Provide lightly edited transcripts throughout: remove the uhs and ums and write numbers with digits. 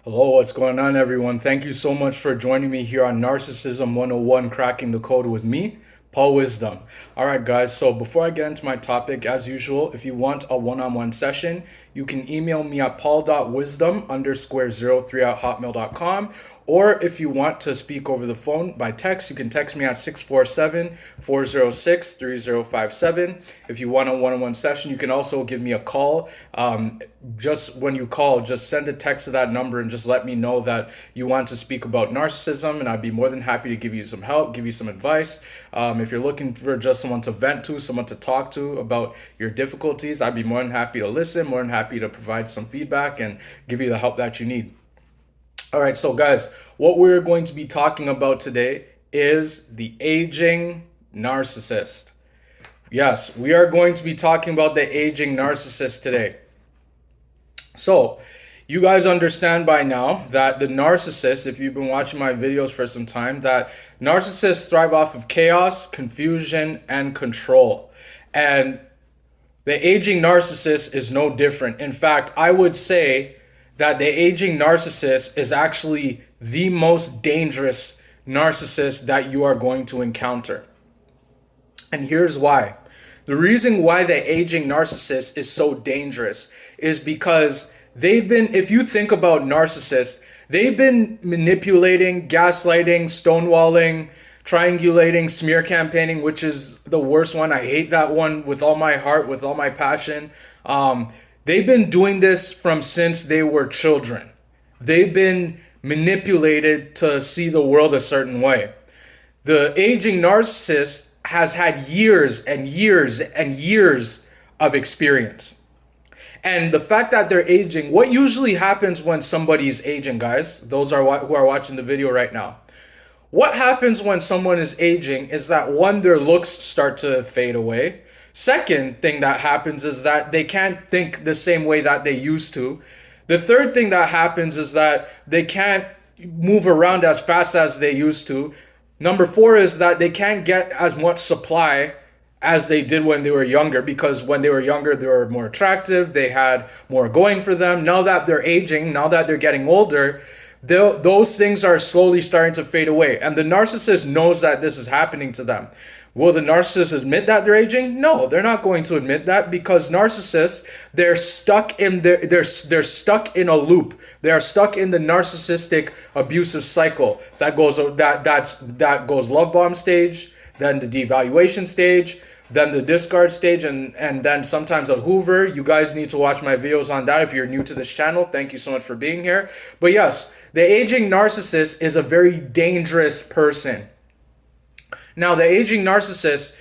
Hello, what's going on, everyone? Thank you so much for joining me here on Narcissism 101 Cracking the Code with me, Paul Wisdom. All right, guys, so before I get into my topic, as usual, if you want a one on one session, you can email me at paul.wisdom_03@hotmail.com. Or if you want to speak over the phone by text, you can text me at 647-406-3057. If you want a one-on-one session, you can also give me a call. Just when you call, just send a text to that number and just let me know that you want to speak about narcissism, and I'd be more than happy to give you some help, give you some advice. If you're looking for just someone to vent to, someone to talk to about your difficulties, I'd be more than happy to listen, more than happy to provide some feedback and give you the help that you need. All right, so guys, what we're going to be talking about today is the aging narcissist. Yes, we are going to be talking about the aging narcissist today. So, you guys understand by now that the narcissist, if you've been watching my videos for some time, that narcissists thrive off of chaos, confusion, and control. And the aging narcissist is no different. In fact, I would say that the aging narcissist is actually the most dangerous narcissist that you are going to encounter. And here's why. The reason why the aging narcissist is so dangerous is because if you think about narcissists, they've been manipulating, gaslighting, stonewalling, triangulating, smear campaigning, which is the worst one. I hate that one with all my heart, with all my passion. They've been doing this from since they were children. They've been manipulated to see the world a certain way. The aging narcissist has had years and years and years of experience. And the fact that they're aging, what usually happens when somebody's aging, guys, those are who are watching the video right now. What happens when someone is aging is that, one, their looks start to fade away. Second thing that happens is that they can't think the same way that they used to. The third thing that happens is that they can't move around as fast as they used to. Number four is that they can't get as much supply as they did when they were younger, because when they were younger, they were more attractive. They had more going for them. Now that they're aging, now that they're getting older, those things are slowly starting to fade away. And the narcissist knows that this is happening to them. Will the narcissist admit that they're aging? No, they're not going to admit that, because narcissists, they're stuck in they're stuck in a loop. They're stuck in the narcissistic abusive cycle that goes love bomb stage, then the devaluation stage, then the discard stage, and then sometimes a Hoover. You guys need to watch my videos on that if you're new to this channel. Thank you so much for being here. But yes, the aging narcissist is a very dangerous person. Now, the aging narcissist,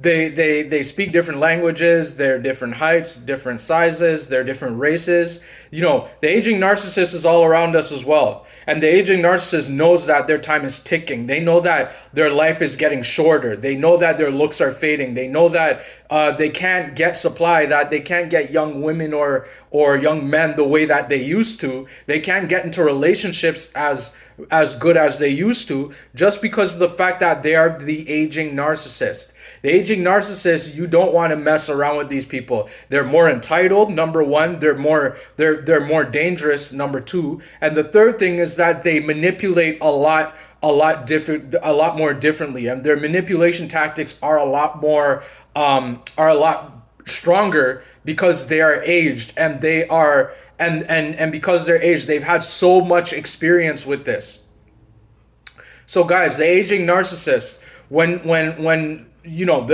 they speak different languages, they're different heights, different sizes, they're different races. The aging narcissist is all around us as well. And the aging narcissist knows that their time is ticking. They know that their life is getting shorter. They know that their looks are fading. They know that they can't get supply, that they can't get young women or young men the way that they used to. They can't get into relationships as good as they used to, just because of the fact that they are the aging narcissist. The aging narcissist, you don't want to mess around with these people. They're more entitled, number one. They're more dangerous, number two. And the third thing is that they manipulate a lot more differently, and their manipulation tactics are a lot stronger, because they are aged, and they are and because they're aged, they've had so much experience with this. So guys, the aging narcissist, when the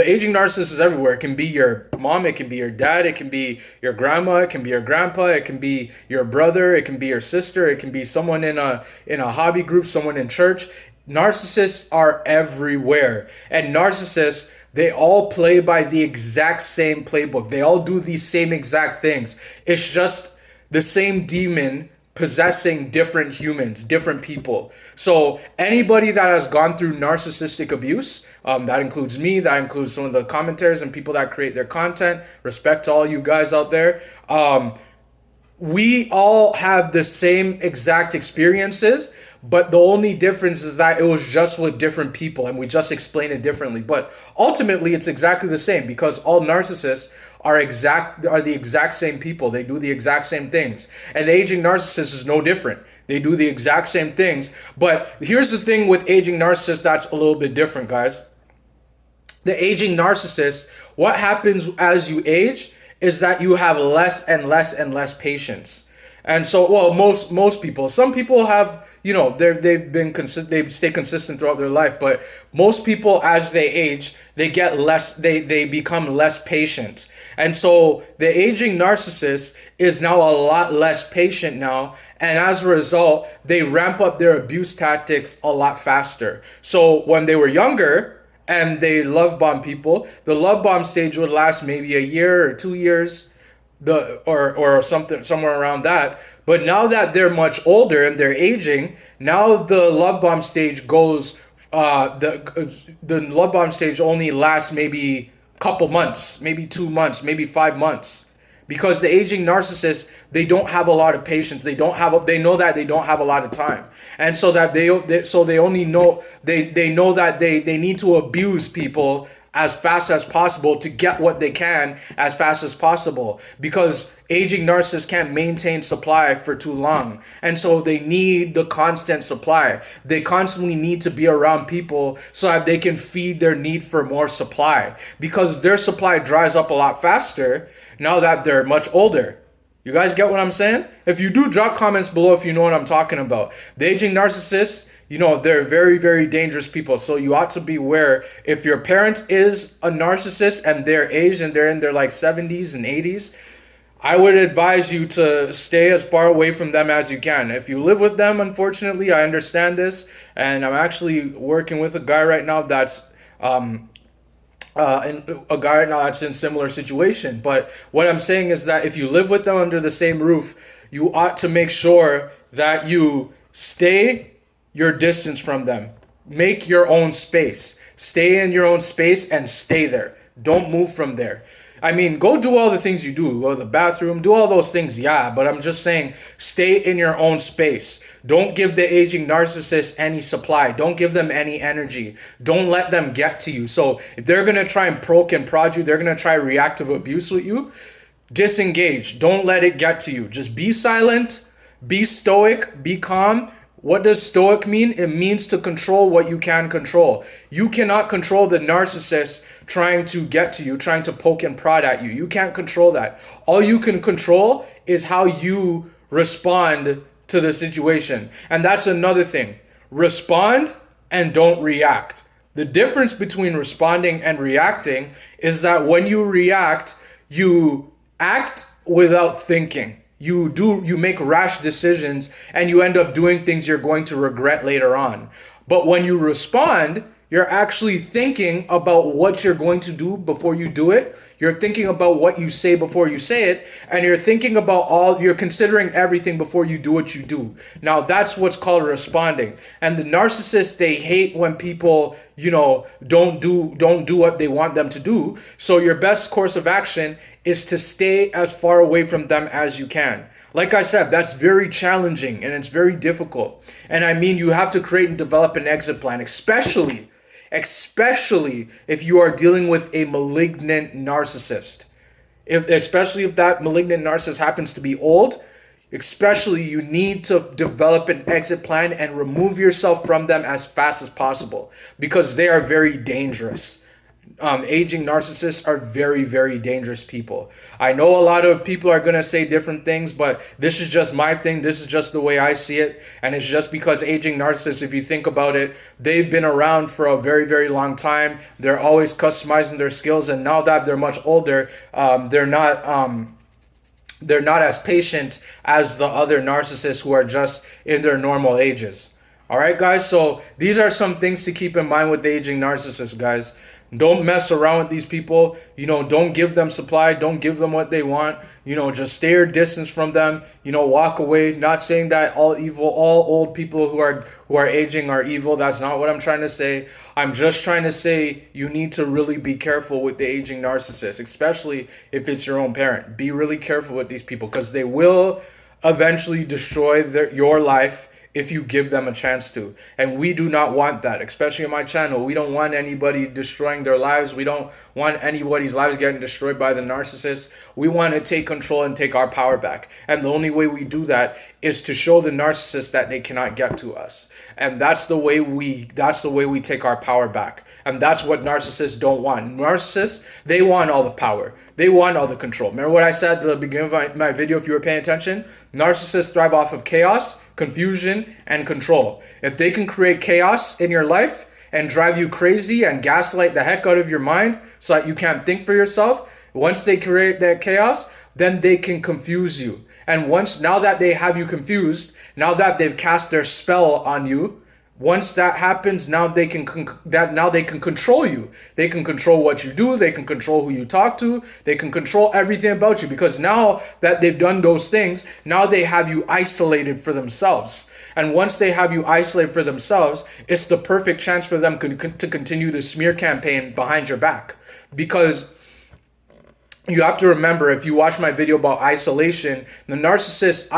aging narcissist is everywhere. It can be your mom, it can be your dad, it can be your grandma, it can be your grandpa, it can be your brother, it can be your sister, it can be someone in a hobby group, someone in church. Narcissists are everywhere. And narcissists, they all play by the exact same playbook. They all do these same exact things. It's just the same demon possessing different humans, different people. So anybody that has gone through narcissistic abuse, that includes me, that includes some of the commentators and people that create their content, respect to all you guys out there, we all have the same exact experiences, but the only difference is that it was just with different people and we just explain it differently. But ultimately it's exactly the same, because all narcissists are the exact same people. They do the exact same things. And the aging narcissist is no different. They do the exact same things. But here's the thing with aging narcissists that's a little bit different, guys. The aging narcissist, what happens as you age is that you have less and less and less patience. And so, well, most people, some people have, they stay consistent throughout their life, but most people as they age, they get less, they become less patient. And so the aging narcissist is now a lot less patient now, and as a result, they ramp up their abuse tactics a lot faster. So when they were younger, and they love bomb people, the love bomb stage would last maybe a year or 2 years, or something somewhere around that. But now that they're much older and they're aging, now the love bomb stage goes. The love bomb stage only lasts maybe a couple months, maybe 2 months, maybe 5 months. Because the aging narcissists, they don't have a lot of patience. They know that they don't have a lot of time, and so that they only know they know that they need to abuse people as fast as possible to get what they can as fast as possible, because aging narcissists can't maintain supply for too long, and so they need the constant supply. They constantly need to be around people so that they can feed their need for more supply, because their supply dries up a lot faster now that they're much older. You guys get what I'm saying? If you do, drop comments below if you know what I'm talking about. The aging narcissists, they're very, very dangerous people. So you ought to beware. If your parent is a narcissist and they're aged and they're in their like 70s and 80s, I would advise you to stay as far away from them as you can. If you live with them, unfortunately, I understand this. And I'm actually working with a guy right now that's in similar situation. But what I'm saying is that if you live with them under the same roof, you ought to make sure that you stay your distance from them. Make your own space. Stay in your own space and stay there. Don't move from there. I mean, go do all the things you do. Go to the bathroom, do all those things, yeah. But I'm just saying, stay in your own space. Don't give the aging narcissist any supply. Don't give them any energy. Don't let them get to you. So if they're going to try and poke and prod you, they're going to try reactive abuse with you, disengage. Don't let it get to you. Just be silent, be stoic, be calm. What does stoic mean? It means to control what you can control. You cannot control the narcissist trying to get to you, trying to poke and prod at you. You can't control that. All you can control is how you respond to the situation. And that's another thing. Respond and don't react. The difference between responding and reacting is that when you react, you act without thinking. You make rash decisions and you end up doing things you're going to regret later on. But when you respond, you're actually thinking about what you're going to do before you do it. You're thinking about what you say before you say it. And you're considering everything before you do what you do. Now, that's what's called responding. And the narcissists, they hate when people, don't do what they want them to do. So your best course of action is to stay as far away from them as you can. Like I said, that's very challenging and it's very difficult. And I mean, you have to create and develop an exit plan, especially if you are dealing with a malignant narcissist. Especially if that malignant narcissist happens to be old, especially you need to develop an exit plan and remove yourself from them as fast as possible, because they are very dangerous. Aging narcissists are very, very dangerous people. I know a lot of people are going to say different things, but this is just my thing. This is just the way I see it. And it's just because aging narcissists, if you think about it, they've been around for a very, very long time. They're always customizing their skills. And now that they're much older, they're not as patient as the other narcissists who are just in their normal ages. All right, guys. So these are some things to keep in mind with the aging narcissists, guys. Don't mess around with these people. Don't give them supply. Don't give them what they want. Just stay your distance from them. Walk away. Not saying that all old people who are aging are evil. That's not what I'm trying to say. I'm just trying to say you need to really be careful with the aging narcissist, especially if it's your own parent. Be really careful with these people, because they will eventually destroy your life if you give them a chance to. And we do not want that, especially on my channel. We don't want anybody destroying their lives. We don't want anybody's lives getting destroyed by the narcissist. We want to take control and take our power back. And the only way we do that is to show the narcissist that they cannot get to us. And that's the way we take our power back. And that's what narcissists don't want. Narcissists, they want all the power. They want all the control. Remember what I said at the beginning of my video, if you were paying attention? Narcissists thrive off of chaos, confusion, and control. If they can create chaos in your life and drive you crazy and gaslight the heck out of your mind so that you can't think for yourself, once they create that chaos, then they can confuse you. And now that they have you confused, now that they've cast their spell on you, once that happens, now they can control you. They can control what you do. They can control who you talk to. They can control everything about you, because now that they've done those things, now they have you isolated for themselves. And once they have you isolated for themselves, it's the perfect chance for them to continue the smear campaign behind your back. Because you have to remember, if you watch my video about isolation, the narcissist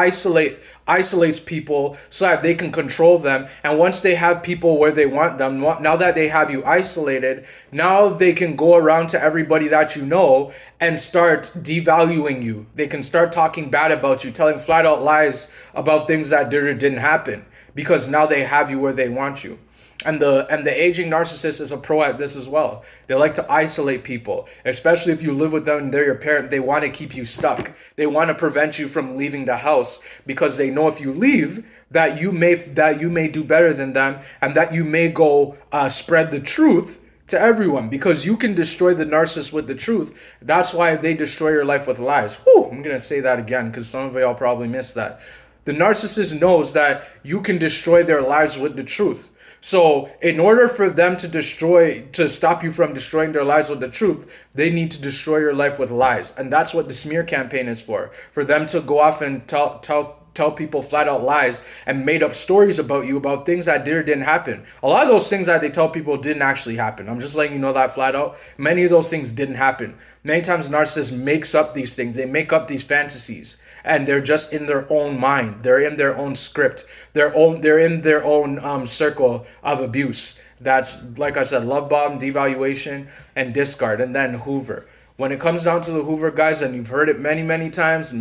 isolates people so that they can control them. And once they have people where they want them, now that they have you isolated, now they can go around to everybody that you know and start devaluing you. They can start talking bad about you, telling flat out lies about things that didn't happen, because now they have you where they want you. And the aging narcissist is a pro at this as well. They like to isolate people, especially if you live with them and they're your parent. They want to keep you stuck. They want to prevent you from leaving the house, because they know if you leave, that you may do better than them, and that you may go spread the truth to everyone, because you can destroy the narcissist with the truth. That's why they destroy your life with lies. Whew, I'm gonna say that again because some of y'all probably missed that. The narcissist knows that you can destroy their lives with the truth. So in order for them to stop you from destroying their lives with the truth, they need to destroy your life with lies. And that's what the smear campaign is for them to go off and tell people flat out lies and made up stories about you, about things that didn't happen. A lot of those things that they tell people didn't actually happen. I'm just letting you know that flat out. Many of those things didn't happen. Many times narcissists makes up these things. They make up these fantasies, and they're just in their own mind. They're in their own script. They're in their own circle of abuse. That's, like I said, love bomb, devaluation, and discard, and then Hoover. When it comes down to the Hoover, guys, and you've heard it many times,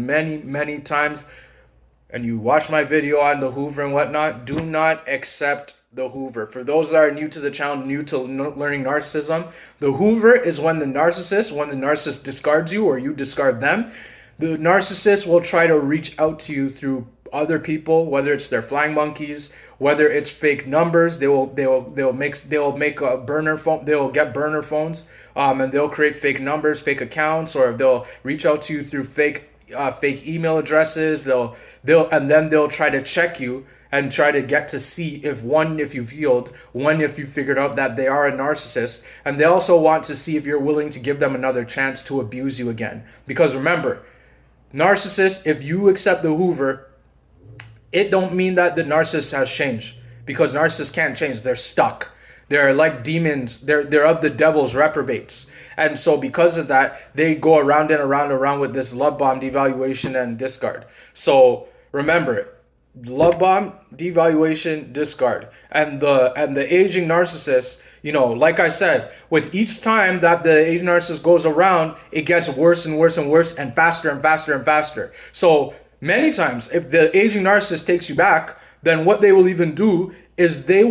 and you watch my video on the Hoover and whatnot, do not accept the Hoover. For those that are new to the channel, new to learning narcissism, the Hoover is when the narcissist discards you or you discard them. The narcissist will try to reach out to you through other people, whether it's their flying monkeys, whether it's fake numbers. They'll make a burner phone. They'll get burner phones, and they'll create fake numbers, fake accounts, or they'll reach out to you through fake email addresses. They'll try to check you and try to get to see if you've healed, if you figured out that they are a narcissist. And they also want to see if you're willing to give them another chance to abuse you again. Because remember, narcissists, if you accept the Hoover, it don't mean that the narcissist has changed, because narcissists can't change. They're stuck. They're like demons. They're of the devil's reprobates. And so because of that, they go around and around with this love bomb, devaluation, and discard. So remember, love bomb, devaluation, discard. And the aging narcissist, like I said, with each time that the aging narcissist goes around, it gets worse and worse and worse, and faster and faster and faster. So many times, if the aging narcissist takes you back, then what they will even do is they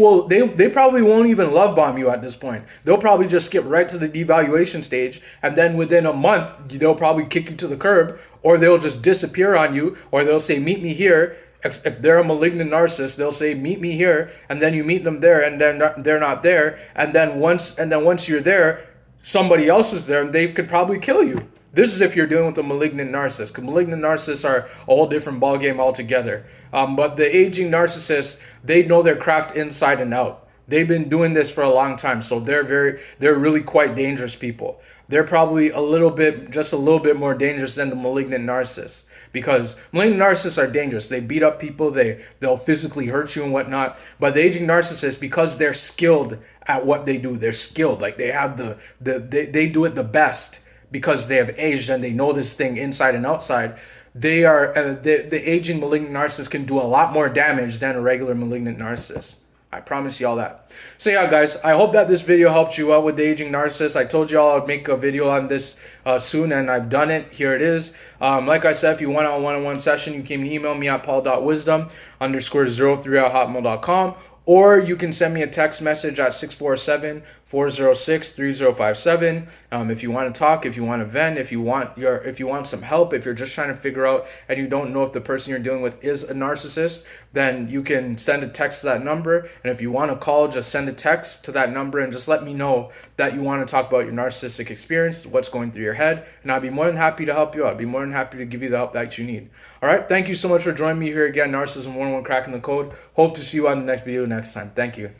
probably won't even love bomb you at this point. They'll probably just skip right to the devaluation stage, and then within a month, they'll probably kick you to the curb, or they'll just disappear on you, or they'll say, meet me here. If they're a malignant narcissist, they'll say, meet me here, and then you meet them there, and then they're not there, and then once you're there, somebody else is there, and they could probably kill you. This is if you're dealing with a malignant narcissist, because malignant narcissists are a whole different ballgame altogether. But the aging narcissists, they know their craft inside and out. They've been doing this for a long time, so they're really quite dangerous people. They're probably just a little bit more dangerous than the malignant narcissists, because malignant narcissists are dangerous. They beat up people, they'll physically hurt you and whatnot. But the aging narcissists, because they're skilled at what they do, they're skilled. Like they have they do it the best, because they have aged and they know this thing inside and outside. they are the aging malignant narcissist can do a lot more damage than a regular malignant narcissist. I promise you all that. So yeah, guys, I hope that this video helped you out with the aging narcissist. I told you all I'd make a video on this soon, and I've done it. Here it is. Like I said, if you want a one-on-one session, you can email me at paul.wisdom_03@hotmail.com, or you can send me a text message at 647-406-3057. If you want to talk, if you want to vent, if you want some help, if you're just trying to figure out and you don't know if the person you're dealing with is a narcissist, then you can send a text to that number. And if you want to call, just send a text to that number and just let me know that you want to talk about your narcissistic experience, what's going through your head, and I'd be more than happy to help you out. I'd be more than happy to give you the help that you need. All right, thank you so much for joining me here again, Narcissism 101 Cracking the Code. Hope to see you on the next video next time. Thank you.